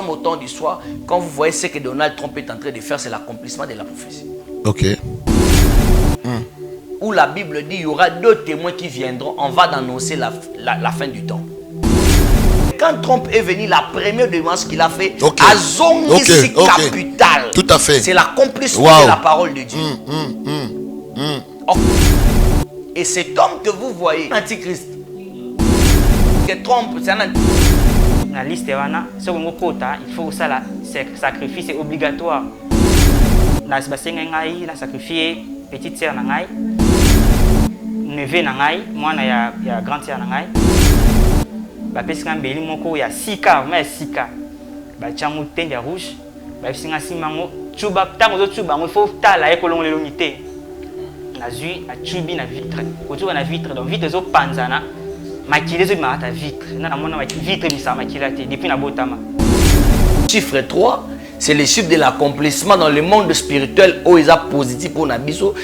au temps du soir, quand vous voyez ce que Donald Trump est en train de faire, c'est l'accomplissement de la prophétie. Ok. Où la Bible dit, il y aura 2 témoins qui viendront, on va annoncer la fin du temps. Quand Trump est venu, la première démarche qu'il a fait, à Zongi, c'est capital. Tout à fait. C'est l'accomplissement de la parole de Dieu. Et cet homme que vous voyez, l'Antichrist, que Trump, c'est un la liste ce qu'on quota, il faut ça là, sacrifice est obligatoire. Na basenga la sacrifier petite sœur na ngai, neveu na ngai, moi na ya grande sœur na ngai. Ba pesinga mbeli moko ya sika, mais sika. Ba changu tende rouge, ba pesinga simango, chuba tango zo chuba, il faut tala ekolongo le longité. Na zui a chubi na vitre. Autour na vitre, donc vitre zo panzana. Maquiller zo ma ta vitre. Na mona vitre mi sa maquiller depuis na botama. Chiffre 3, c'est le chiffre de l'accomplissement dans le monde spirituel où ils ont positif pour Nabiso.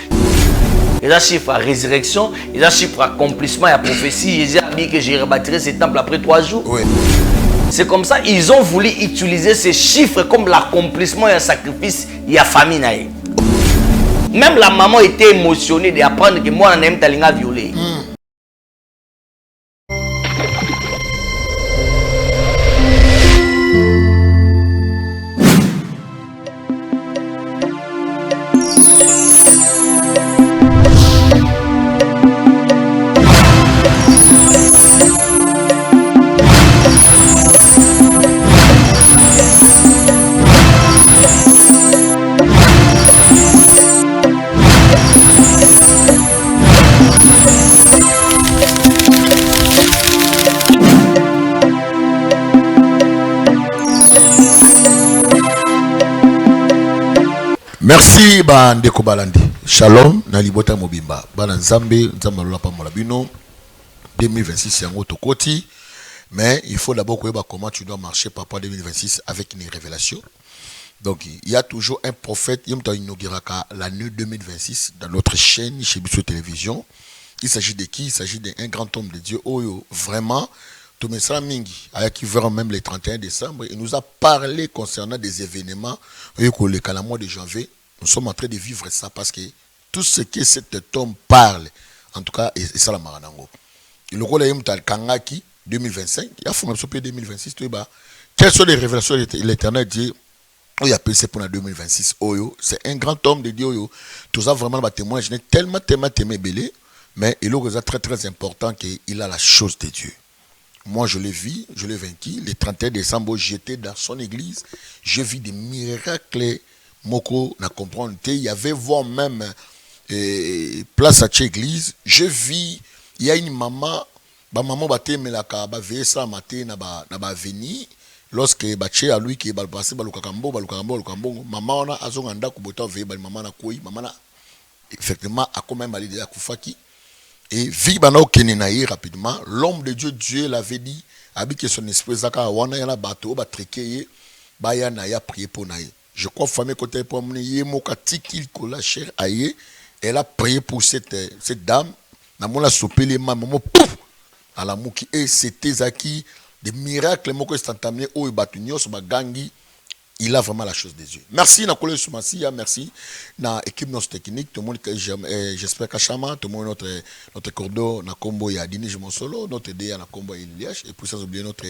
Ils ont chiffre à résurrection, ils ont chiffre à accomplissement et à prophétie. Ils ont dit que je rebâtirai ce temple après 3 jours. Oui. C'est comme ça, ils ont voulu utiliser ces chiffres comme l'accomplissement et un sacrifice et la famille. Même la maman était émotionnée d'apprendre que moi, on aime Talinga violé. Merci Ndeko Balandi. Shalom na libota mobimba. Bana Nzambe, Nzambe lola pa molabino. 2026 yango tokoti. Mais il faut d'abord comment tu dois marcher par rapport à 2026 avec une révélation. Donc il y a toujours un prophète, il y a inauguraka l'année 2026 dans notre chaîne chez Bissou Télévision. Il s'agit de qui? Il s'agit d'un grand homme de Dieu. Oh, vraiment, Tomesa Mingi, qui verra même le 31 décembre, il nous a parlé concernant des événements. Le mois de janvier, nous sommes en train de vivre ça parce que tout ce que cet homme parle, en tout cas, c'est ça la maranango. Le rôle est Kangaki 2025, il y a Fumabso 2026, quelles sont les révélations de l'Éternel dit? Il a pensé pour la 2026. C'est un grand homme de Dieu. Tout ça vraiment le témoin. Je n'ai tellement belé, mais il est très très important qu'il a la chose de Dieu. Moi, je l'ai vu, je l'ai vaincu. Le 31 décembre, j'étais dans son église. Je vis des miracles. Moko n'a comprendre. Il y avait voix même place à l'église. Je vis, il y a une maman. Maman bate melaka ba veille ça matin na ba veni. Lorsque baché à lui qui est passé balukambo maman on a azonganda kubota veille maman na koi maman na effectivement a quand même validé à Koufaki et vi bana okenenaï rapidement l'homme de Dieu l'avait dit habite son esprit zaka wana yana bato ba trekeye ba ya na ya prier pour naï je crois famille côté pour mener yemoka tikil kola cher aïe elle a prié pour cette dame na mona sopeli maman pouf à la mouki et c'était zaki des miracles moko instantanés au batunyo sur gangi il a vraiment la chose des yeux. Merci na collègue Soumassia, merci na équipe notre technique tout le monde j'espère qu'Achama tout le monde notre cordo na combo ya Dini Jimonsolo notre DA na combo Iliash et pour ça oublier notre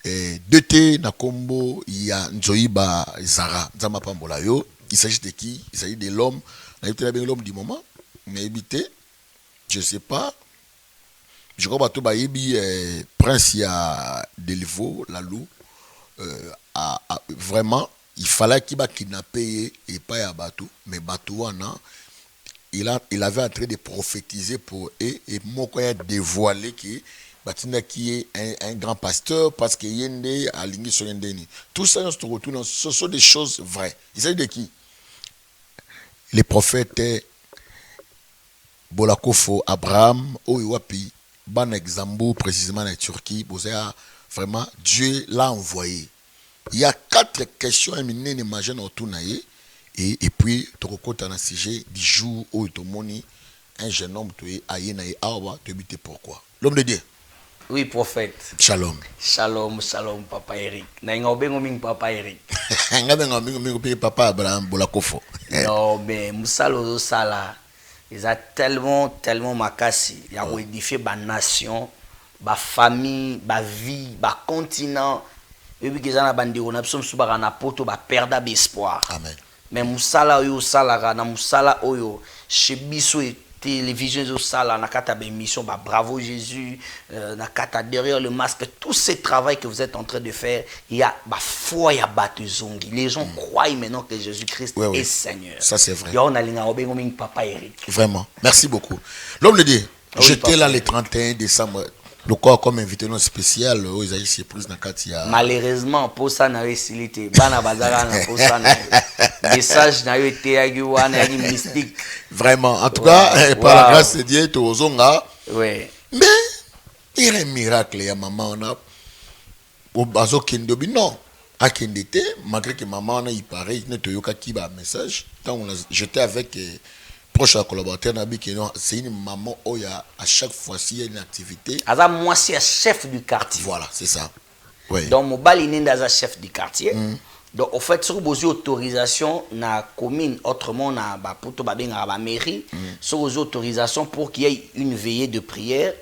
DT na combo ya Nzoiba Zara Nzama Pambola yo. Il s'agit de qui? Il s'agit de l'homme, l'homme du moment, mais éviter je sais pas. Je crois que Baïbi Prince ya Delivo Lalou vraiment il fallait qu'il va kidnapper et pas à Batou mais Batou il avait en train de prophétiser pour eux et Moko a dévoilé que Batina qui est un grand pasteur parce que Yende a ligné sur Yendeni. Tout ça se retourne, ce sont des choses vraies. Il s'agit de qui? Les prophètes Bolakofo Abraham Oiwapi. Bon exemple, précisément en Turquie, vraiment, Dieu l'a envoyé. Il y a 4 questions à mener, imagine autour et puis, tu as un sujet du jour où tu as un jeune homme, tu es awa, tu es pourquoi. L'homme de Dieu. Oui, prophète. Shalom. Shalom, shalom, Papa Eric. Papa Eric. Papa Abraham Bolakofo. Non, mais Moussalo Sala, ils ont tellement makasi. Ils ont édifié ma nation, ma famille, ma vie, ma continent. Et puis qu'ils ont abandonné, on a besoin de na poto, ba perdre d'espoir. Amen. Mais Moussala Oyo Sala, na Moussala Oyo, chez Bissou et télévision au sala, na kata émission, bah bravo Jésus, na kata derrière le masque, tout ce travail que vous êtes en train de faire, il y a bah foi, il y a battu zongi. Les gens croient maintenant que Jésus-Christ est Seigneur. Ça c'est vrai. Papa Eric. Vraiment. Merci beaucoup. L'homme le dit. Oui, j'étais là le 31 décembre. Le corps comme invité non spécial aux Isaïe surprise na Katia. Malheureusement pour ça na récilité bana bazara na pour ça na message na yo été wana ni mystique. Vraiment en tout cas par la grâce de Dieu to zonga. Oui. Mais il y a un miracle ya maman on a au bazo kendo bi non à kendete malgré que maman on a il paraît ne te yoka ki ba message quand j'étais avec proche collaborateur Nabi qui c'est une maman où il y a à chaque fois s'il y a une activité. Aza moi c'est chef du quartier. Voilà, c'est ça. Oui. Donc mon baliné dans chef du quartier. Donc au fait sur besoin autorisation na commune autrement na ba poto ba benga ba mairie sur autorisation pour qu'il y ait une veillée de prière.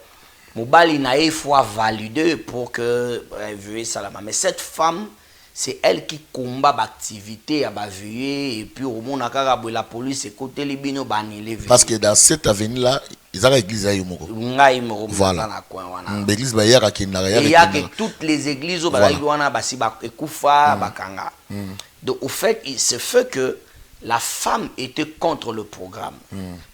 Mon baliné il faut valider pour que veillée ça là. Mais cette femme c'est elle qui combat l'activité à veiller et puis au monde la police et côté les bino banile. Parce que dans cette avenue là ils ont l'église à Yomoko. Voilà. L'église ba yaka kinara il y a que toutes les églises au wana basi ba ekufa bakanga. Donc au fait il se fait que la femme était contre le programme.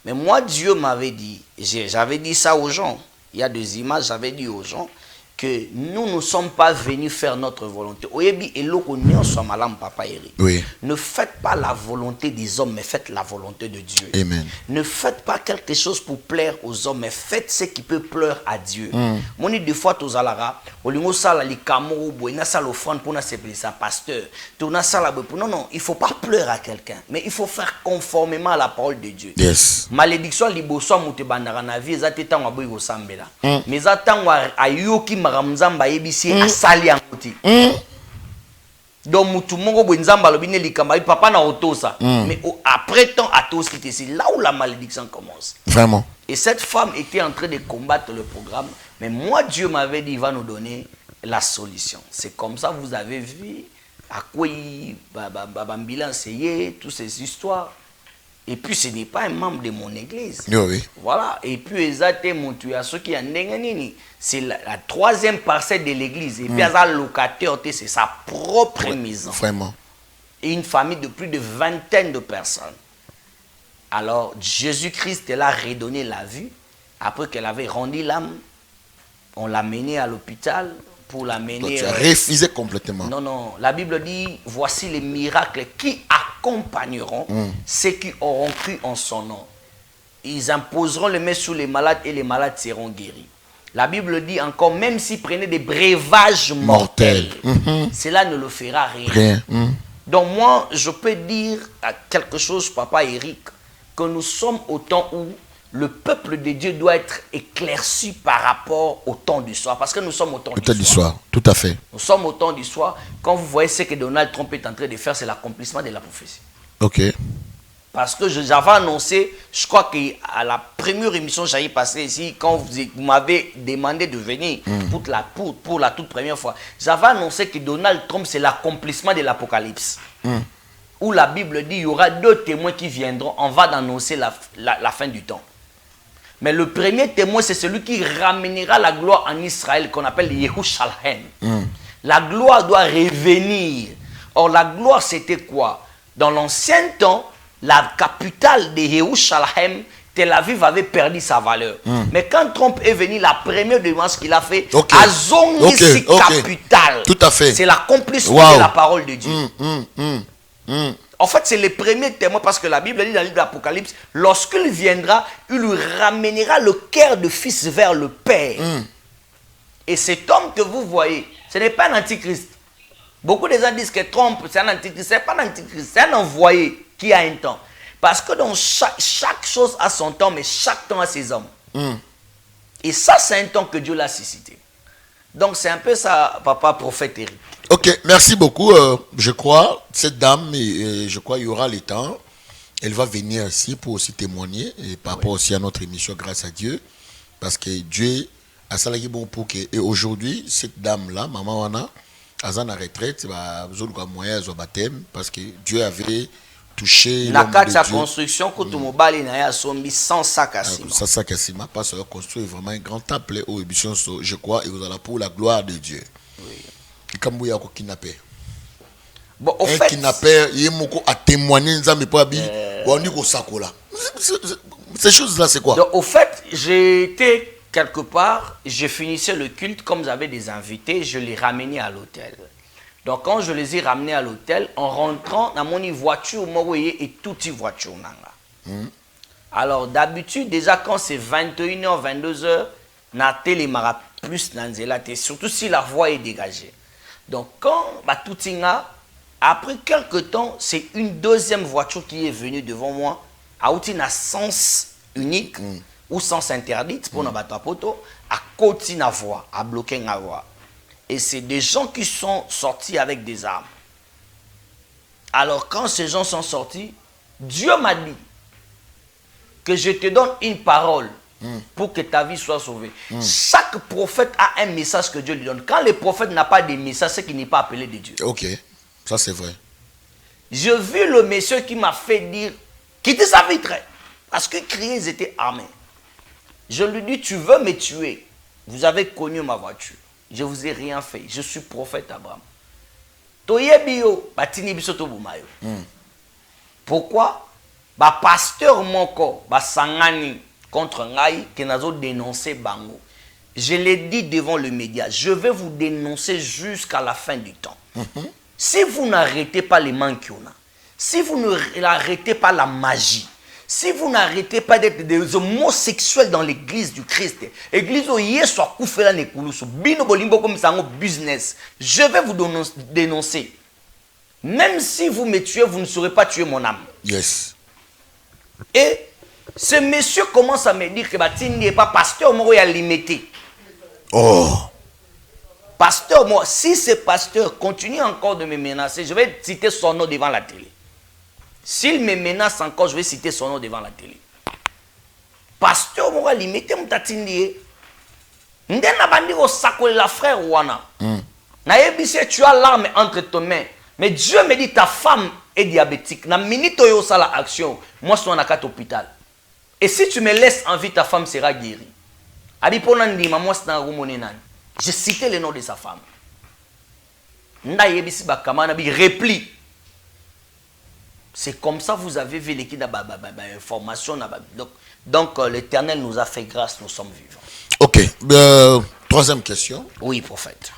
Mais moi Dieu m'avait dit, j'avais dit ça aux gens. Il y a des images, j'avais dit aux gens que nous ne sommes pas venus faire notre volonté. Papa Eric. Oui. Ne faites pas la volonté des hommes, mais faites la volonté de Dieu. Amen. Ne faites pas quelque chose pour plaire aux hommes, mais faites ce qui peut plaire à Dieu. Mon des fois, tous alara, olingo sala li kamoro bo, ina sala offrande pour na sepeli sa pasteur. Tona sala bo, non, il faut pas pleurer à quelqu'un, mais il faut faire conformément à la parole de Dieu. Yes. Malédiction liboso mute bandara na vie ezate tangwa boy go sambela. Mais zatangwa ayoki maramzamba yebisi asali angoti. Donc mutu mongo bo nzamba lobine likamba papa na otosa. Mais après temps atos qui c'est là où la malédiction commence. Vraiment. Et cette femme était en train de combattre le programme, mais moi Dieu m'avait dit il va nous donner la solution. C'est comme ça vous avez vu à quoi Bambila essayé toutes ces histoires. Et puis ce n'est pas un membre de mon église. Oui. Voilà. Et puis exactement ceux qui ont c'est la troisième parcelle de l'église. Et puis un locataire, c'est sa propre maison. Vraiment. Et une famille de plus de vingtaine de personnes. Alors Jésus-Christ elle a redonné la vue. Après qu'elle avait rendu l'âme, on l'a menée à l'hôpital pour l'amener. Tu as refusé complètement. Non. La Bible dit voici les miracles qui accompagneront ceux qui auront cru en son nom. Ils imposeront les mains sur les malades et les malades seront guéris. La Bible dit encore, même s'ils prenaient des breuvages mortels, cela ne le fera rien. Donc moi, je peux dire quelque chose, Papa Eric, que nous sommes au temps où le peuple de Dieu doit être éclairci par rapport au temps du soir. Parce que nous sommes au temps du soir. Tout à fait. Nous sommes au temps du soir. Quand vous voyez ce que Donald Trump est en train de faire, c'est l'accomplissement de la prophétie. Ok. Parce que j'avais annoncé, je crois qu'à la première émission que j'avais passée ici, quand vous m'avez demandé de venir pour la toute première fois, j'avais annoncé que Donald Trump, c'est l'accomplissement de l'Apocalypse. Où la Bible dit, il y aura deux témoins qui viendront, on va annoncer la fin du temps. Mais le premier témoin, c'est celui qui ramènera la gloire en Israël, qu'on appelle Yehushalem. La gloire doit revenir. Or, la gloire, c'était quoi? Dans l'ancien temps, la capitale de Yehushalem, Tel Aviv avait perdu sa valeur. Mais quand Trump est venu, la première démarche qu'il a fait, Azongi capitale. Tout à fait. C'est l'accomplissement de la parole de Dieu. En fait, c'est le premier témoin parce que la Bible dit dans le livre de l'Apocalypse, lorsqu'il viendra, il lui ramènera le cœur de fils vers le Père. Et cet homme que vous voyez, ce n'est pas un antichrist. Beaucoup de gens disent que Trump, c'est un antichrist. Ce n'est pas un antichrist, c'est un envoyé qui a un temps. Parce que dans chaque chose a son temps, mais chaque temps a ses hommes. Et ça, c'est un temps que Dieu l'a suscité. Donc c'est un peu ça, papa prophète Eric. Ok, merci beaucoup. Je crois, cette dame, je crois qu'il y aura le temps. Elle va venir ici pour aussi témoigner et par rapport aussi à notre émission, grâce à Dieu. Parce que Dieu a salarié bon pour que. Et aujourd'hui, cette dame-là, maman Wana, à sa retraite, va besoin moyen de baptême parce que Dieu avait touché. La construction, quand on m'a dit, sans sac à ciment. Sans sac à ciment, parce qu'on construit vraiment un grand temple au émission, je crois, et vous allez pour la gloire de Dieu. Et comme vous avez kidnappé. Bon, au un fait, kidnappé, il a témoigné, mais pas bien. Ces choses-là, c'est quoi? Donc, au fait, j'étais quelque part, je finissais le culte, comme j'avais des invités, je les ramenais à l'hôtel. Donc, quand je les ai ramenés à l'hôtel, en rentrant dans mon voiture, moi, et toute voiture. Alors, d'habitude, déjà quand c'est 21h, 22h, na télémara plus nanzela, surtout si la voie est dégagée. Donc, quand tout après quelques temps, c'est une deuxième voiture qui est venue devant moi, à un sens unique ou sens interdit pour notre poto, à côté la voie, à bloquer la voie. Et c'est des gens qui sont sortis avec des armes. Alors quand ces gens sont sortis, Dieu m'a dit que je te donne une parole pour que ta vie soit sauvée. Chaque prophète a un message que Dieu lui donne. Quand le prophète n'a pas de message, c'est qu'il n'est pas appelé de Dieu. Ok, ça c'est vrai. J'ai vu le monsieur qui m'a fait dire, quitter sa vitre, parce que criait, ils étaient armés. Je lui dis, tu veux me tuer. Vous avez connu ma voiture. Je ne vous ai rien fait. Je suis prophète Abraham. Pourquoi? Pasteur Moko, Sangani contre Ngai, qui n'a pas dénoncé Bango. Je l'ai dit devant le média, je vais vous dénoncer jusqu'à la fin du temps. Si vous n'arrêtez pas les manquiona, si vous n'arrêtez pas la magie, si vous n'arrêtez pas d'être des homosexuels dans l'église du Christ, l'église où il soit koufela nekulusu, bino bolimbo comme ça business, je vais vous dénoncer. Même si vous me tuez, vous ne saurez pas tuer mon âme. Yes. Et ce monsieur commence à me dire que Batine n'est pas pasteur, moi il a limité. Oh. Pasteur, moi, si ce pasteur continue encore de me menacer, je vais citer son nom devant la télé. S'il me menace encore, je vais citer son nom devant la télé. Pasteur, moi, limité, mon tatindi. Ndena bandi ko sakole la frère wana. Na yebise, tu as l'arme entre tes mains. Mais Dieu me dit, ta femme est diabétique. Na minute yo ça la action. Moi, je suis en hôpital. Et si tu me laisses en vie, ta femme sera guérie. Abi ponandi, moi, c'est un rumonenan. J'ai cité le nom de sa femme. Nda yebisi ba kamana bi repli. C'est comme ça vous avez vu l'équipe d'information. Donc l'Éternel nous a fait grâce, nous sommes vivants. Ok. Troisième question. Oui, prophète.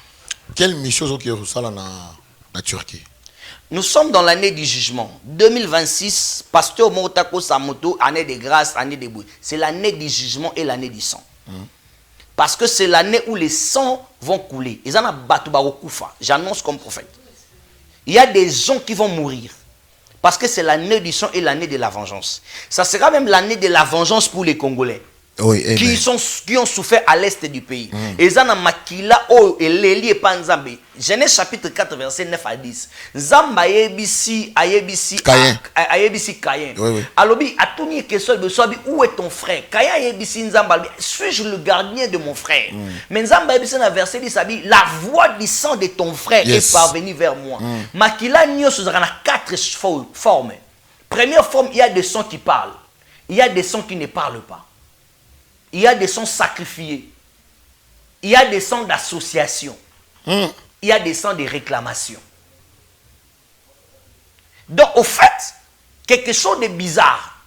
Quelle mission vous avez reçue en Turquie? Nous sommes dans l'année du jugement. 2026, Pasteur Motako Samoto, année de grâce, année de bruit. C'est l'année du jugement et l'année du sang. Parce que c'est l'année où les sangs vont couler. Ils en ont battu Barokufa. J'annonce comme prophète. Il y a des gens qui vont mourir. Parce que c'est l'année du sang et l'année de la vengeance. Ça sera même l'année de la vengeance pour les Congolais. Oui, qui ont souffert à l'est du pays. Et ça n'a makila o eleli et panzambe. Genèse chapitre 4 verset 9 à 10. Zamba ayebisi Caïn. Alobi atuni question de sobi, où est ton frère? Caïn ayebisi Nzamba, suis-je le gardien de mon frère? Mais Nzamba ayebisi na verset 10 sabi, la voix du sang de ton frère est parvenue vers moi. Makila nyo suzana 4 formes. Première forme, il y a des sons qui parlent. Il y a des sons qui ne parlent pas. Il y a des sons sacrifiés. Il y a des sons d'association. Il y a des sons de réclamation. Donc, au fait, quelque chose de bizarre.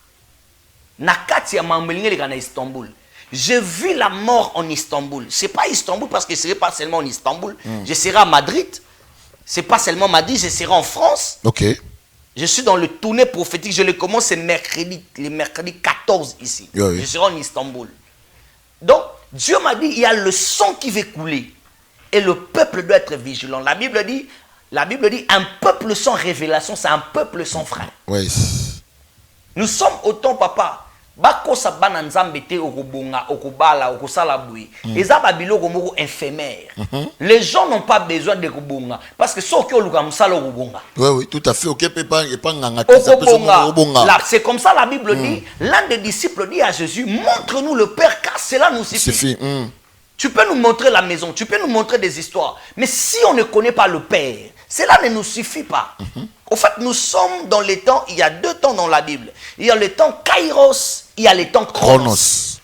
Nakati à Istanbul. J'ai vu la mort en Istanbul. Ce n'est pas Istanbul parce que ce n'est pas seulement en Istanbul. Je serai à Madrid. Ce n'est pas seulement Madrid, je serai en France. Ok. Je suis dans le tournée prophétique. Je le commence le mercredi 14 ici. Oui. Je serai en Istanbul. Donc, Dieu m'a dit, il y a le sang qui va couler. Et le peuple doit être vigilant. La Bible dit, un peuple sans révélation, c'est un peuple sans frein. Oui. Nous sommes autant, papa, bakosa bana nzambe te okobonga okobala okosala boui eza babiloko moko éphémère les gens n'ont pas besoin de kobonga parce que soki oluka musala okobonga oui tout à fait OK pas nganga là c'est comme ça la Bible dit l'un des disciples dit à Jésus montre-nous le Père car cela nous suffit. Tu peux nous montrer la maison, tu peux nous montrer des histoires. Mais si on ne connaît pas le Père, cela ne nous suffit pas. Au fait, nous sommes dans les temps, il y a 2 temps dans la Bible. Il y a le temps Kairos, il y a le temps Chronos.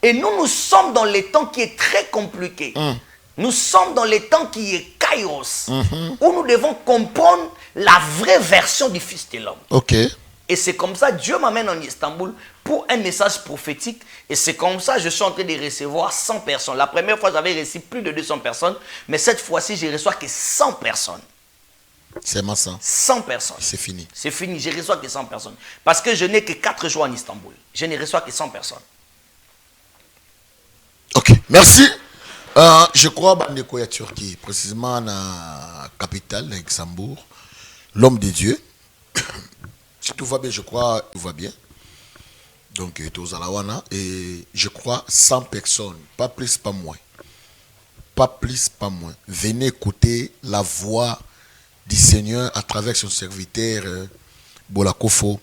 Et nous sommes dans les temps qui est très compliqué. Nous sommes dans les temps qui est Kairos, où nous devons comprendre la vraie version du Fils de l'homme. OK. Et c'est comme ça, Dieu m'amène en Istanbul pour un message prophétique. Et c'est comme ça, je suis en train de recevoir 100 personnes. La première fois, j'avais reçu plus de 200 personnes. Mais cette fois-ci, je reçois que 100 personnes. C'est ma 100. 100 personnes. C'est fini. C'est fini, je reçois que 100 personnes. Parce que je n'ai que 4 jours en Istanbul. Je ne reçois que 100 personnes. OK, merci. Je crois que Turquie, précisément la capitale, Luxembourg, l'homme de Dieu. Si tout va bien, je crois tout va bien. Donc, et je crois 100 personnes, pas plus, pas moins. Pas plus, pas moins. Venez écouter la voix du Seigneur à travers son serviteur Bolakofo,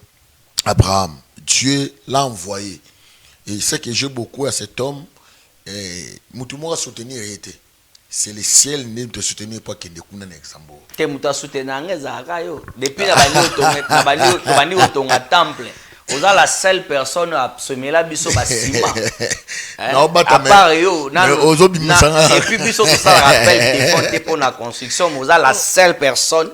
Abraham. Dieu l'a envoyé. Et ce que j'ai beaucoup à cet homme, tout le monde a soutenu été. C'est le ciel ne te soutenir pas qu'il ne connaît pas Luxembourg. Te muta soutenir depuis la bani otonga temple. Vous êtes la seule personne à semer la biso basima. Non, à part yo, et puis biso ça rappelle des fonds pour la construction. Vous êtes la seule personne.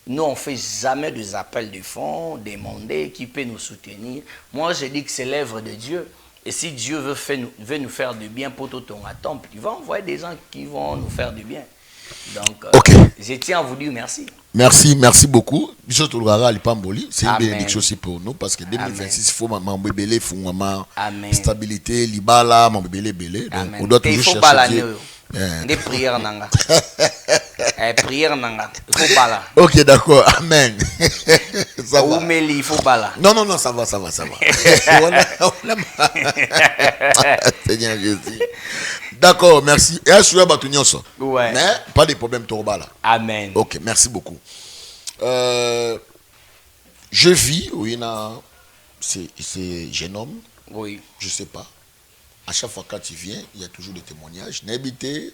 Nous on fait jamais des appels de fonds, demander qui peut nous soutenir. Moi je dis que c'est l'œuvre de Dieu. Et si Dieu veut nous faire du bien pour tout ton temple, il va envoyer des gens qui vont nous faire du bien. Donc, je tiens à vous dire merci. Merci beaucoup. C'est une bénédiction aussi pour nous parce que 2026, il faut m'embêler, il faut stabilité, libala, m'embêler, belé. Donc, on doit toujours chercher Dieu. Des prières nanga. Prière nanga. Il faut bala. OK, d'accord. Amen. Ça va. Il faut bala. Non, ça va. Seigneur Jésus. D'accord, merci. Et je suis à ouais. Mais pas de problème, Torbala. Amen. OK, merci beaucoup. Je vis, oui, c'est jeune homme. Oui. Je sais pas. À chaque fois quand tu viens, il y a toujours des témoignages. N'habitez,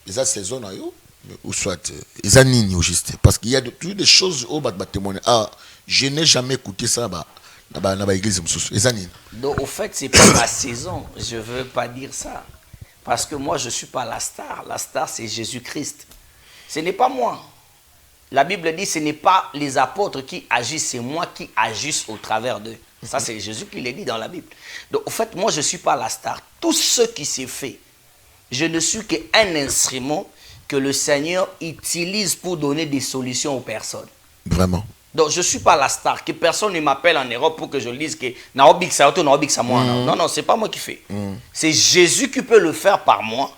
les a saison ou soit les a nini au juste. Parce qu'il y a toujours des choses au bas de témoigner. Ah, je n'ai jamais écouté ça dans l'église. Donc au fait, c'est pas la saison. Je veux pas dire ça. Parce que moi, je suis pas la star. La star, c'est Jésus-Christ. Ce n'est pas moi. La Bible dit, ce n'est pas les apôtres qui agissent, c'est moi qui agisse au travers d'eux. Ça, c'est Jésus qui l'a dit dans la Bible. Donc, au fait, moi, je ne suis pas la star. Tout ce qui s'est fait, je ne suis qu'un instrument que le Seigneur utilise pour donner des solutions aux personnes. Vraiment. Donc, je ne suis pas la star. Que personne ne m'appelle en Europe pour que je dise que Naobik ça ou Naobik ça moi. Non, ce n'est pas moi qui fais. C'est Jésus qui peut le faire par moi.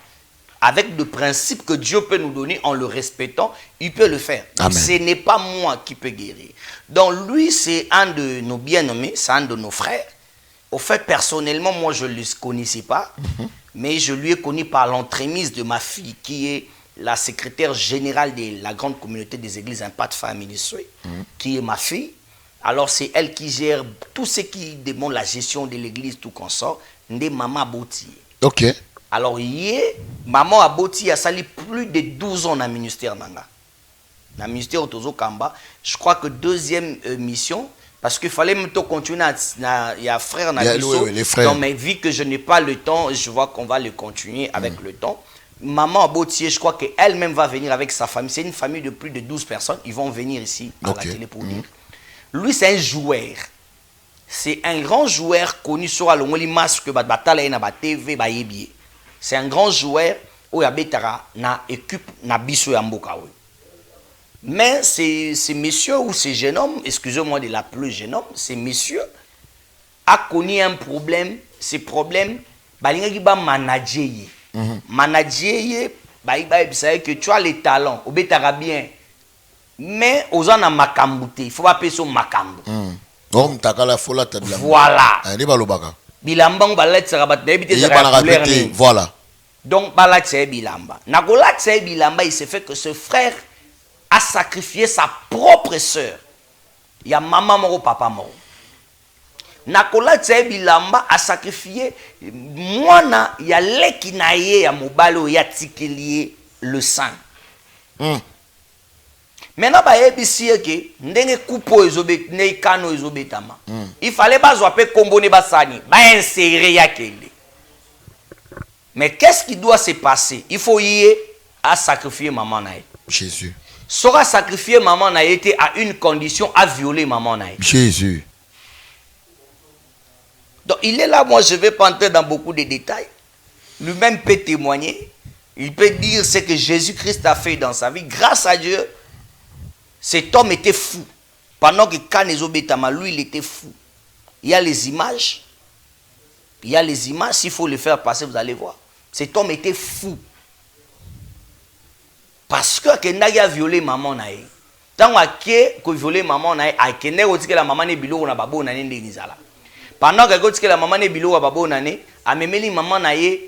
Avec le principe que Dieu peut nous donner en le respectant, il peut le faire. Ce n'est pas moi qui peux guérir. Donc lui, c'est un de nos bien-aimés, c'est un de nos frères. Au fait, personnellement, moi, je ne le connaissais pas, mais je lui ai connu par l'entremise de ma fille, qui est la secrétaire générale de la grande communauté des églises Impact Family Ministry, qui est ma fille. Alors, c'est elle qui gère tout ce qui demande la gestion de l'église, tout consort, de Maman Boti. OK. Alors, Maman Aboti a sali plus de 12 ans dans le ministère. Dans le ministère Otozo Kamba. Je crois que deuxième mission, parce qu'il fallait me continuer, il y a frère les frères. Donc, mais vu que je n'ai pas le temps, je vois qu'on va le continuer avec le temps. Maman Aboti, je crois qu'elle-même va venir avec sa famille. C'est une famille de plus de 12 personnes. Ils vont venir ici à la télé pour dire. Lui, c'est un joueur. C'est un grand joueur connu sur Alongoli Masque, Batala na TV, Bayebi. C'est un grand joueur où il y a na équipe na biso ya mboka. Mais c'est monsieur ou ce jeune homme, excusez-moi de l'appeler jeune homme, c'est monsieur a connu un problème. Ce problème, balinga ba manager. Manager, que tu as les talents, obetara bien. Mais aux en a makambouté, il faut pas payer son makambo. Om takala fola ta bilamba. Voilà. Ne balobaka. Bilamba on balat sera d'habiter voilà. Donc balat c'est bilamba. Nagolat c'est bilamba, il s'est fait que ce frère a sacrifié sa propre sœur. Il y a maman moro papa moro. Nakola tse bilamba a sacrifié mwana ya leki na ye ya mobalo ya tikelier le sang. Maintenant ba ebisi ke ndenge coupo ezobet ne kano ezobetama. Il fallait bazwa pe kombone basani, ba insérer ya kele. Mais qu'est-ce qui doit se passer? Il faut y à sacrifier maman na ye. Jésus. Sera sacrifier maman na été à une condition à violer maman na ye. Jésus. Donc il est là, moi je ne vais pas entrer dans beaucoup de détails. Lui-même peut témoigner. Il peut dire ce que Jésus-Christ a fait dans sa vie. Grâce à Dieu, cet homme était fou. Pendant que Kanezo Betama, lui, il était fou. Il y a les images. Il y a les images. S'il faut les faire passer, vous allez voir. Cet homme était fou. Parce que Kenagi a violé maman nae. Tant que violé maman nae, a Kenegi aussi que la maman ne bilo na babo nane ndengizala. Pendant que la maman ne bilo babo nane, a memeli maman nae,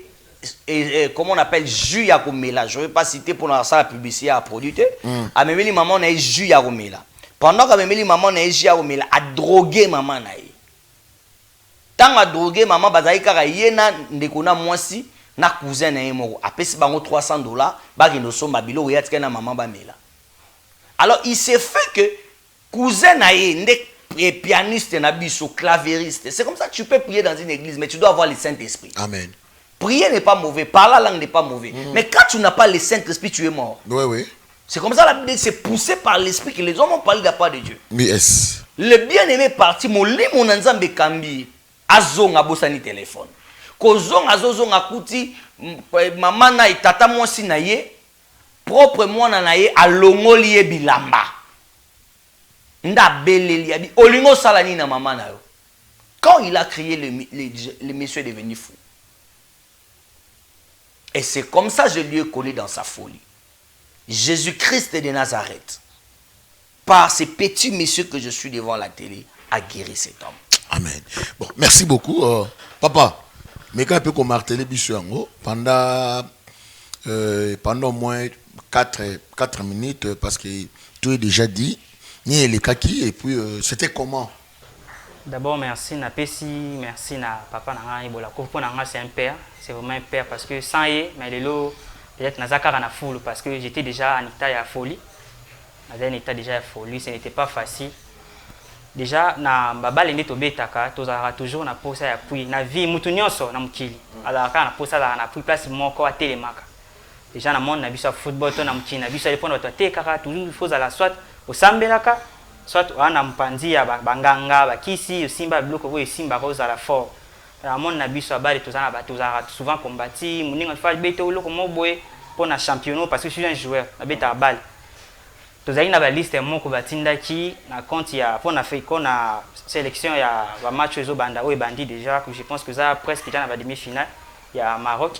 comment on appelle, jus ya komela. Je ne vais pas citer pour la publicité à produire. A memeli maman nae jus ya komela. Pendant que memeli maman nae jus ya komela, a drogué maman nae. Tant a drogué maman bazai kara yena ndekona mwasi. Na cousin na yemo apesi bango $300 ba ki no somba bilo ya tika na maman ba mela. Alors il s'est fait que cousin na ye ndé pianiste na biso clavieriste. C'est comme ça que tu peux prier dans une église mais tu dois avoir le Saint-Esprit. Amen. Prier n'est pas mauvais, parler la langue n'est pas mauvais. Mais quand tu n'as pas le Saint-Esprit, tu es mort. Oui, oui. C'est comme ça la Bible c'est poussé par l'esprit que les hommes ont parlé de la part de Dieu. Yes. Le bien-aimé parti mon limo nzambe kambi azonga bosani téléphone. Kozong azozong akuti maman na itata mwasi na ye propre mwana na ye alongoli ye bilamba nda beleli abi olingo salani na maman na yo. Quand il a crié, le monsieur est devenu fou. Et c'est comme ça que je lui ai collé dans sa folie. Jésus-Christ de Nazareth, par ces petits messieurs que je suis devant la télé, a guéri cet homme. Amen. Bon, merci beaucoup. Papa, mais quand on peut marteler pendant au moins 4 minutes, parce que tout est déjà dit, ni les kaki, et puis c'était comment? D'abord, merci na Pessi, merci na papa na Ibola. Pour na c'est un père, c'est vraiment un père parce que sans y, mais les lots, peut-être na zakara na foule parce que j'étais déjà en état de folie. Dans un état déjà de folie, ce n'était pas facile. Déjà na babale ndi tobetaka tozara toujours na posa ya puis na vie mutu nyonso na mukili alors kana posa na puis place moko a telemaka déjà na monde na biso football to na mukili na biso répondre to tekaka toujours il faut à la soit au sambelaka soit ana mpanzi ya banganga bakisi osimba biloko ko esimba ko za la fort na monde na biso abale tozana ba tozara souvent combattre muninga fa beto loko moboye pour na championnat parce que je suis un joueur na beta balle. Tozali na ba liste moko batindaki na compte ya pour na fait qu'on a sélection ya ba match zo banda o bandi déjà que je pense que ça presque déjà na ba demi-finale ya Maroc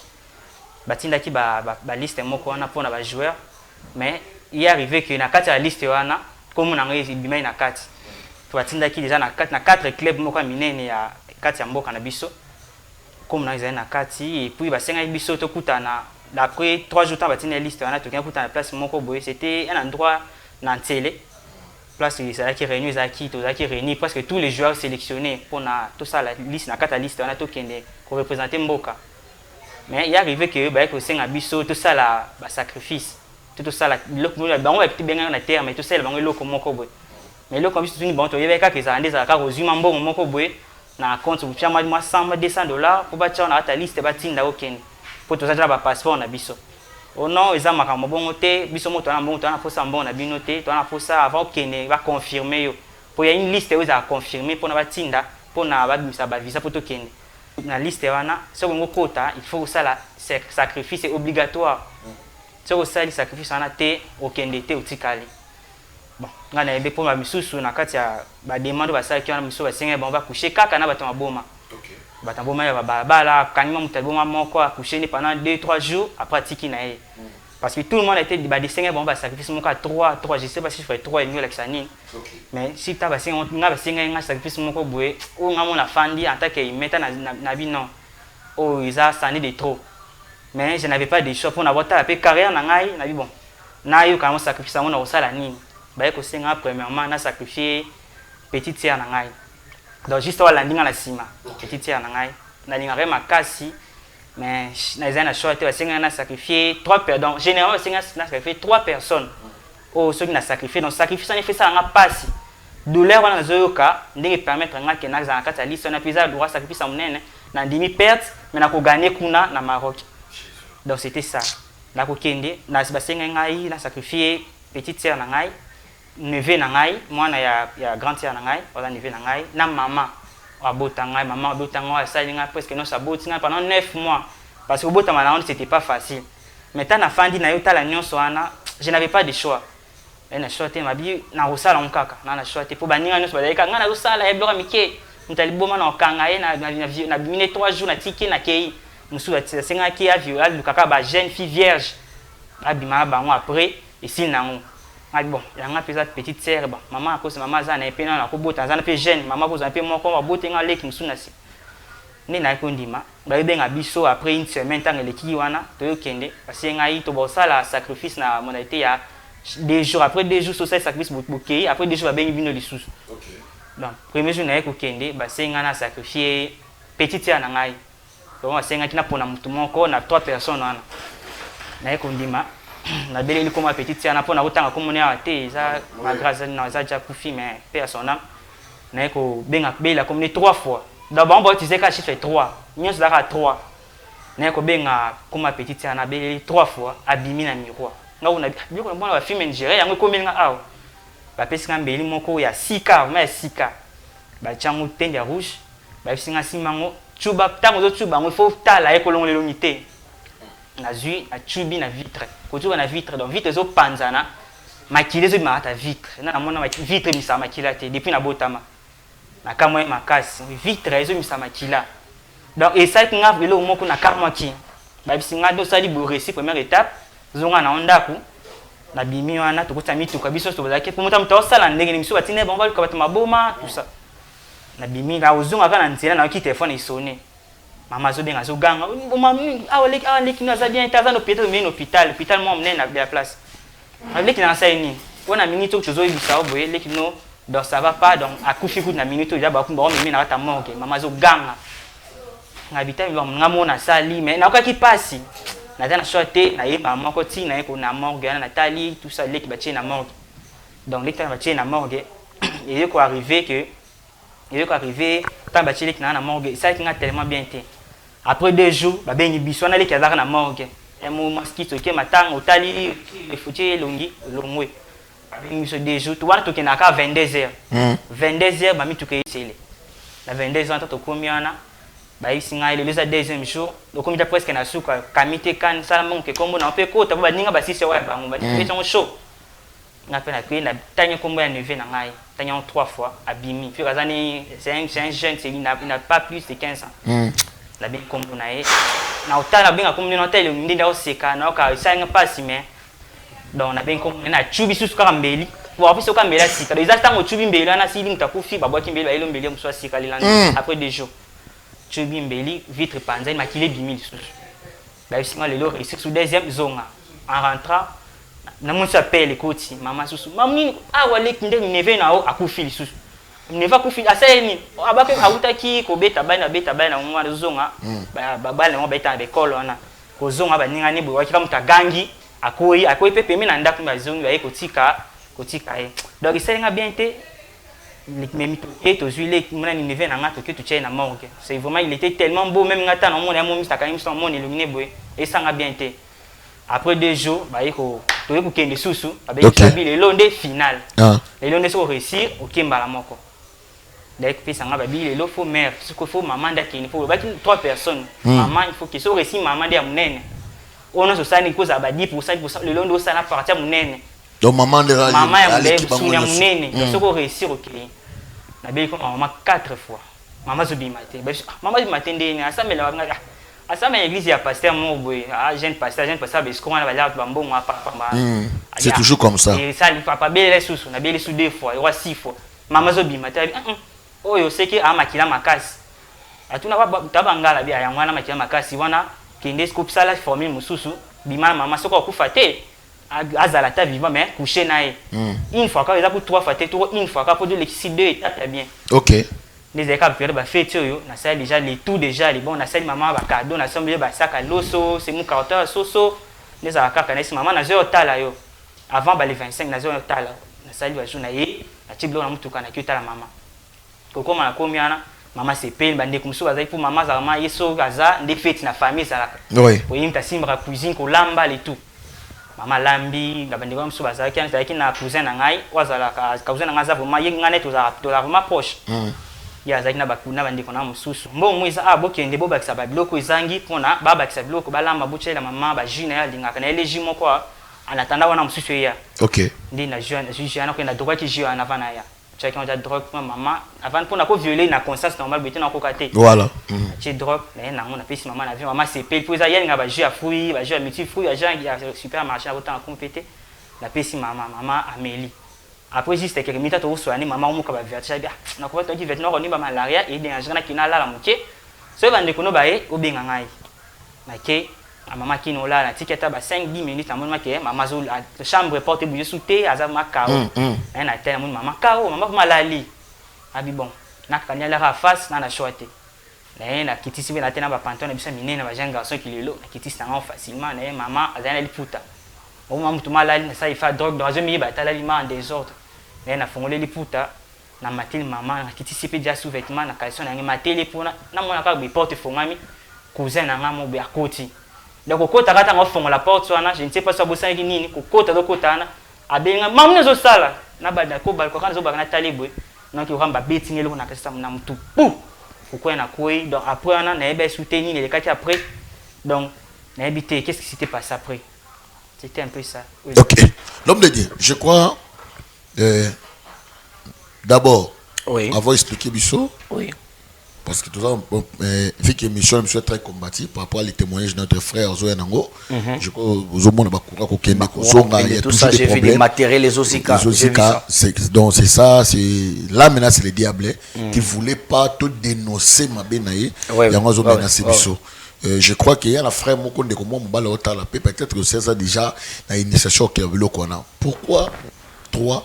batindaki ba liste moko wana pour na ba joueur mais il est arrivé que na kati ya liste wana comme na ngai bimai na kati to batindaki déjà na 4 clubs moko minene ya kati ya mboka na biso comme na ngai na kati et puis ba senga biso to kutana après 3 jours temps batina liste wana to kutana na place moko boye c'était un endroit dans télé place qui réunit zaki to zaki réunit presque tous les joueurs sélectionnés pour na tout ça la liste na kata liste on a tout kende pour représenter Mboka mais il est arrivé que ba ko senga biso tout ça la sacrifice tout ça la loko ba on va petit benga na terre mais tout ça ba loko moko boy mais loko biso ni bon to yebeka ke za ndeza ka rozuma mbongo moko boy na compte bu chama moi $100 pour ba tcha na ta liste ba tinda okende pour tout ça ba passeport na biso. Oh non, ils ont marqué mon bon côté, biso moto na bon, to na posa bon na binoté, to na posa avant kene va confirmer yo. Pour y a une liste où ils a confirmé pour na batinda, pour na ba bisa ba visa pour to kene. Na liste wana, sur ngo kota, il faut ça la sacrifice est obligatoire. Sur ça le sacrifice wana te okende te utikali. Bon, ngana ebe pour ma misusu na kati ya ba demande ba ça qui wana miso ba senga bon va coucher kaka na bato maboma. OK. Batamboma ya babala kanima mutaboma moko a coucher pendant 2-3 jours après tiki na ye Parce que tout le monde était des bon, sacrifice mon cas 3, je sais pas si je ferais 3 et mieux l'exanine. Mais si tu as un sacrifice mon boué, ou on a fandi en tant que mettre na vie non. Oh, ils a sandi de trop. Mais je n'avais pas de choix pour avoir ta carrière na ngai, na vie bon. Na yo quand on sacrifice on a ça la nini. Bah que c'est premièrement na sacrifier petite sœur na ngai. Donc juste la landing la sima, petite sœur na ngai. Na linga ma kasi. Mais dans un choix, on a sacrifié 3 personnes. Donc, généralement, on a sacrifié 3 personnes. Oh, ceux qui ont sacrifié. Donc, sacrifice, on a fait ça en passe. Douleur, on a un cas, on a permettre à que nous avons la liste, on a fait ça, on a sacrifié ça, on a demi-perte, mais on a gagné Kuna dans Maroc. Donc, c'était ça. On a sacrifié petite sœur, neveu, moi, il y a grande sœur, on a neveu, na maman. Maman presque non ça pendant 9 mois parce que c'était pas facile. Maintenant na fandi na yota la nyonso ana, je n'avais pas de choix. Et na choix te mabi na rosala nkaka, na choix te pour baninga nyonso baleka nga na rosala ebloka mike, mutali boma na kanga ye na mine 3 jours na tiki na kei. Musu la senga ki a violé le kaka ba jeune fille vierge. Abima bango après et si nango. Bon, il y a une petite sœur, maman a cause maman zana et puis na ko bota zana pe jeune, maman cause un peu mon ko bote nga leki musunasi. Ni na ko ndima, ba benga biso après une semaine tant le ki wana to kende parce que ngai to bosala sacrifice na monalité ya 2 jours après 2 jours social sacrifice bokei après 2 jours ba bengi bino lisusu. OK. Donc, premier jour na ko kende ba senga na sacrifier petite sœur na ngai. Donc senga kina pona mutu moko na 3 personnes wana. Na ko ndima na beleli comme petite sœur na pona kotanga comme on est ça ma grâce na za ja kufi mais personne na ko benga bela comme 3 fois d'abord on disait que chiffre 3 nyo ça 3 na ko benga comme petite sœur na beleli 3 fois abimi na miroir na on a bien ko bona ba film Nigeria yango ko benga aw ba pesi nga mbeli moko ya 6K mais 6K ba changu tende rouge ba singa simango chuba tango zo chuba ngo faut tala e ko longo lelongité na zui a chubi na vitre ko tu na vitre donc vitre zo panzana makile zo ma ta vitre na mona vitre mi sa makila te depuis na botama na kamwe makasi vitre zo mi sa makila donc et ça nga velo moko na kamwa ki ba bisinga do sali bo récit première étape zo nga na ondaku na bimi wana to kota mitu kabiso to bazaki pour muta muta sala ndenge ni miso batine bon va ko batama maboma tout ça na bimi ga uzunga kana nzela na ki téléphone isonné. Maman zo benga zo ganga mami awaleki na za bien taza no peut-être mais hôpital moi mnen na la place avec na ça ni on a minute to zo ibisa oboye leki no donc ça va pas donc akufi ku na minute ya ba kumba mimi na kata monke maman zo ganga ngabita ngo ngamona sali mais na okaki pasi na tana choté na ye maman ko ti na ko na morgue na tali tout ça leki ba tie na morgue donc leki ba tie na morgue et il ko arrivé quand ba tie leki na morgue ça qui a tellement bien été. Après 2 jours, ba bengi biso na leki azaka na morgue. Et mo mosquito ke matang otali le fouti longi longwe. Bengi biso 2 jours, to wana to kenaka 22h. 22h ba mi to ke sele. Na 22h to komiana. Ba isinga ile le deuxième jour, donc comme il a presque na suka kamite kan sala mon ke kombo na pe ko ta ba ninga ba sisi wa bango ba ni ton show. Na pe na pe na tanya kombo ya neve na ngai. Tanya 3 fois abimi. Puis kazani c'est un jeune, il n'a pas plus de 15 ans. La bien comme on a na otala bien comme on hôtel on dit là seka na ka ça nga passe mais donc na bien comme na chubi susu ka mbeli bon puis soka mbeli sika les atango chubi mbeli na sili mtakufi ba boki mbeli ba ilo mbeli mso sika lilanda après 2 jours chubi mbeli vitre panza ma kile 10 000 susu ba singa lelo réussir sous deuxième zone en rentrant na mon s'appelle koti maman susu mamni wale kinde neve na o akufi susu neva kufi aseni abake autaki ko beta bana na mwana zonga ba bana mo beta be kolona ko zonga ba ninga ni bo wakika mutagangi akoi pepe mina ndaku ba zonga ba ekotika e donc isenga bien te même to zuile mona ni neve na ngato ke tu tchena morgue c'est vraiment il était tellement beau même ngata na mona mo mista kangi son mon illuminé boy et sanga bien te après 2 jours ba yeko to yeko kende susu avec chabi le londe final le londe so réussir au kimbala moko. Dès que ça va bien, il faut mère, ce qu'il faut maman d'aki, il faut 3 personnes. Maman, il faut que soit réussi maman de amnene. On a ce ça ni cause à 10% le long de ça na partir amnene. Donc maman de la maman est amnene, donc ce qu'on réussir OK. Na bien comme maman 4 fois. Maman zo bi matin. Maman bi matin de na ça mais la À ça, mais l'église, il y a pasteur, jeune pasteur, c'est toujours comme ça. Et ça, il faut pas bien les sous, on a bien les sous 2 fois, il y aura 6 fois. Maman Zobi, oh, je sais que à makila makas. À tout n'a pas tabangala bien, il y a un makila makas, il y a qui est scope ça la formule mususu, bima maman soko kufate, azalata vivant mais couché nae. Une fois quand ils a pour 3 fois, une fois quand pour l'électricité 2 étapes bien. OK. Les écarts période ba fait yo na ça déjà les tout déjà les bon na ça maman ba cadeau na semblé ba sac à loso c'est mon caractère soso les akaka na maman na zo tala yo avant ba les 25 na zo tala na ça lui ajuna ye na tiblo na mutuka na kyota la maman koko na komiana maman c'est peine bande comme ça pour maman za maman yeso gaza des fêtes na famille ça oui pour yimta simbra cuisine ko lamba les tout maman lambi na bande comme ça qui na cousin na ngai wazala ka cousin na ngaza vraiment yengane to za vraiment proche ya zaki na bakuna bandeko na mususu mbongo isa bokende bobakisa babiloko ezangi mpona babakisa biloko balamba botyela mama bajus na ye alingaka na ye le jus moko anatanda wana mosusu eya OK ndi na jus yana koyenda drogue ki jus wana avant na ya tyaki onja drogue mpo mama avant mpona kovioler na conscience normale boye te na koka te voilà atie drogue na ye nango napesi mama na vie mama sepeli mpo eza ye alinga bajus ya fruit bajus ya multifruit agent ya supermarché na kotanga komi pe te napesi mama ameli. Après juste quelques minutes au soir, maman m'a dit bien, na ko tongi vêtement on ba malaria et déranger na kina la moké. So bande ko no bae o benga ngai. Maké maman kino la na tiketa ba 5-10 minutes na mon maké maman zo la chambre porte bouger sous thé aza makao. Na tele mon maman kao maman malali. Abi bon, na kanya la face na choite. Na kitisi be na tena ba pantalon na bisa minene ba jeune garçon qui lelo, na kitisi na facilement na maman azana li puta. Au moment où malali ça il fait drogue dans un milieu ba talaliment en désordre. Mais na fongoleli puta na mateli maman na kitisi pe déjà sous vêtement na calson na mateli pona na mona ka be porte fongami cousin na ngamo be akoti. Donc okota kata ngo fongola porte wana je ne sais pas ça bosa nini kokota dokota na abenga mamu zo sala na bada ko bal ko kana zo ba na talibwe donc yo kamba betingi lo na kasa na mtu pou pourquoi na koi donc après on a ebe soutenir les quatre après donc na habité qu'est-ce qui s'était passé après. C'était un peu ça. Oui. OK. L'homme de Dieu, je crois, d'abord, oui. Avoir expliqué Bissot, oui. Parce que tout ça, vu que Michel est très combatif par rapport aux témoignages de notre frère Zoé Nango, je crois que tout ça, j'ai vu des matériels, les Osika. Donc c'est ça, là maintenant c'est le diable qui ne voulait pas tout dénoncer ma bénaïe. Je crois qu'il y a un frère Moko de comment peut-être que c'est ça déjà l'initiation qui a vu le Kona. Pourquoi 3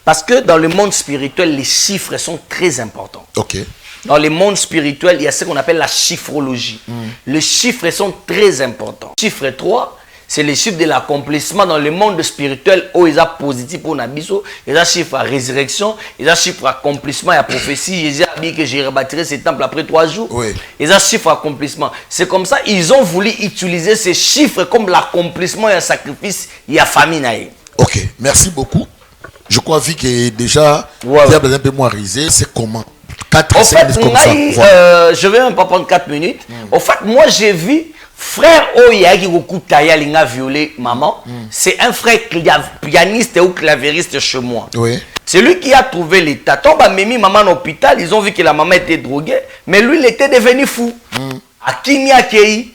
Parce que dans le monde spirituel, les chiffres sont très importants. OK. Dans le monde spirituel, il y a ce qu'on appelle la chiffrologie. Les chiffres sont très importants. Chiffre 3, c'est les chiffres de l'accomplissement dans le monde spirituel où ils sont positifs pour Nabiso, ils ont chiffre à résurrection, ils ont chiffre à accomplissement et à prophétie. Ils ont dit que j'ai rebâti ce temple après 3 jours. Oui. Ils ont chiffre à accomplissement. C'est comme ça, ils ont voulu utiliser ces chiffres comme l'accomplissement et un sacrifice. Il y a famille. OK, merci beaucoup. Je crois que déjà, il y a un peu moins risé. C'est comment 4 minutes comme ça. Je vais même pas prendre 4 minutes. En fait, moi j'ai vu frère Oyagi Okutaya Linga violé maman. C'est un frère pianiste ou clavériste chez moi. Oui. C'est lui qui a trouvé l'état. Quand on mis maman en hôpital, ils ont vu que la maman était droguée, mais lui il était devenu fou. À Kimiakei.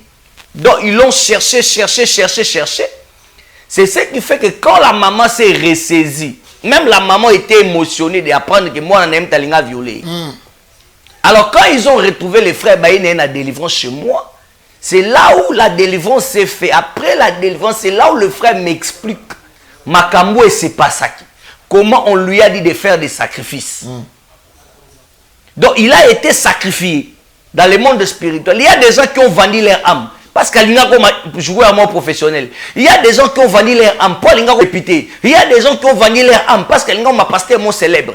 Donc ils l'ont cherché. C'est ce qui fait que quand la maman s'est ressaisie, même la maman était émotionnée d'apprendre que moi, on aime Talinga violé. Alors, quand ils ont retrouvé les frères Baïné la délivrance chez moi, c'est là où la délivrance s'est faite. Après la délivrance, c'est là où le frère m'explique Makambo et c'est pas ça. Comment on lui a dit de faire des sacrifices. Donc, il a été sacrifié dans le monde spirituel. Il y a des gens qui ont vendu leur âme. Parce qu'il y a joué à mon professionnel. Il y a des gens qui ont vendu leur âme. Paul Inga réputé. Il y a des gens qui ont vendu leur âme parce qu'il y a pasteur mon célèbre.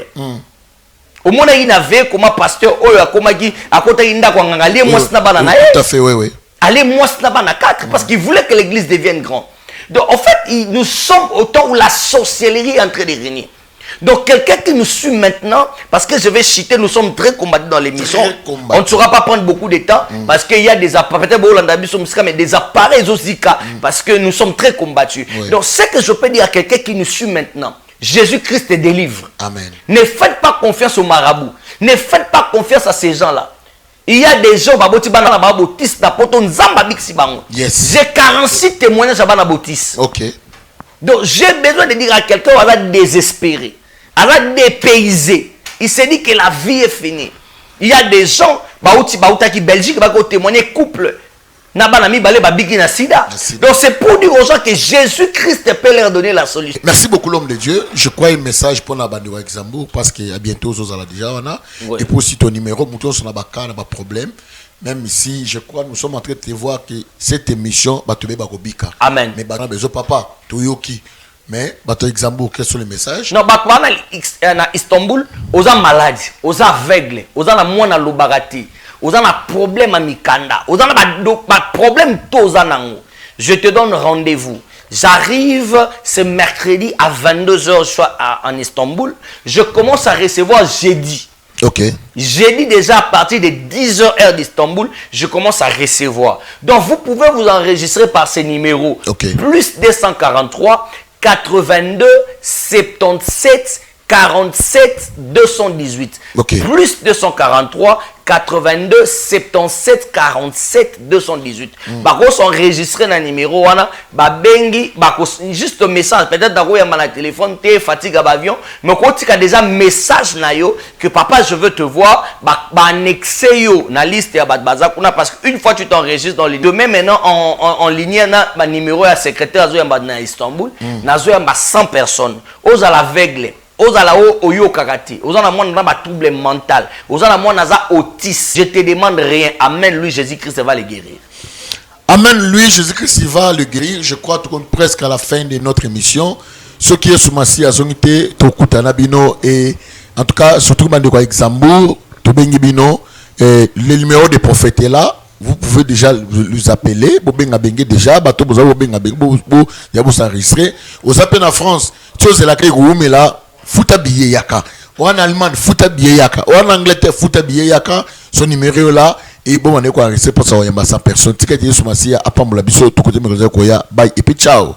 Au monde il avait comme pasteur oyo akoma qui à côté inda kwa ngangalie moi na bana na. Tout à fait oui. Allez moi na bana 4 parce qu'il voulait que l'église devienne grande. Donc en fait, nous sommes au temps où la sorcellerie est en train de régner. Donc quelqu'un qui nous suit maintenant, parce que je vais citer, nous sommes très combattus dans l'émission. On ne saura pas prendre beaucoup de temps, parce qu'il y a des appareils, mais des appareils aussi, parce que nous sommes très combattus. Oui. Donc ce que je peux dire à quelqu'un qui nous suit maintenant, Jésus-Christ te délivre. Amen. Ne faites pas confiance aux marabouts. Ne faites pas confiance à ces gens-là. Il y a des gens baboti bana na babotis na poto nzamba biksi bango. Yes. J'ai 46 témoignages à bana botis. OK. Donc j'ai besoin de dire à quelqu'un qui va désespéré, va dépaysé. Il s'est dit que la vie est finie. Il y a des gens qui Belgique va témoigner couple. Donc c'est pour dire aux gens que Jésus-Christ peut leur donner la solution. Merci beaucoup l'homme de Dieu. Je crois un message pour la bande de Luxembourg parce que à bientôt aux allez déjà et pour aussi ton numéro, nous on a pas problème. Même ici, je crois nous sommes en train de te voir que cette émission va te bika. Amen. Mais bah besoin papa, toyoki. Mais bato Luxembourg, quels sont les messages? Non, bah na Istanbul, aux gens malades, aux aveugles, aux gens na lobarati. Vous avez un problème à Mikanda. Vous avez un problème tous en. Je te donne rendez-vous. J'arrive ce mercredi à 22h en Istanbul. Je commence à recevoir jeudi. OK. Jeudi déjà à partir de 10h heure d'Istanbul, je commence à recevoir. Donc vous pouvez vous enregistrer par ces numéros. OK. Plus 243 82 77 47 218. OK. Plus 243 82 77 47 218. Bako s'enregistrer dans le numéro wana ba bengi bako juste message peut-être dako ya na téléphone té fatigue à avion mais quand tu as déjà message na yo que papa je veux te voir ba annexer yo na liste ya baza kuna parce que une fois tu t'enregistres dans les demain maintenant en ligne na ba numéro ya secrétaire zo ya na Istanbul na zo ya 100 personnes aux à l'aveugle. Aux alao oyo kakati, aux en a moins dans trouble mental, aux en a moins dans autisme. Je te demande rien. Amen. Lui Jésus-Christ va le guérir. Amen. Lui Jésus-Christ va le guérir. Je crois qu'on est presque à la fin de notre émission. Ce qui est sous Massi à Zonité, Tokutana Bino et en tout cas surtout Mandeko Luxembourg, Tobengi Bino, le numéro des prophètes est là. Vous pouvez déjà les appeler. Bobenga Bengue déjà. Bato Boza Bobenga Bengue. Yabou s'enregistrer. Aux appels en France, chose est là qui est là. Futa billet yaka. Ou en Allemagne, futa billet yaka. Ou en Angleterre, futa billet yaka. Son numéro là. Et bon, on est quoi, pour ça, il y a 100 personnes. Ticket, il y a 100 personnes. Après, on l'a vu sur tout côté, mais on a bye. Et puis, ciao.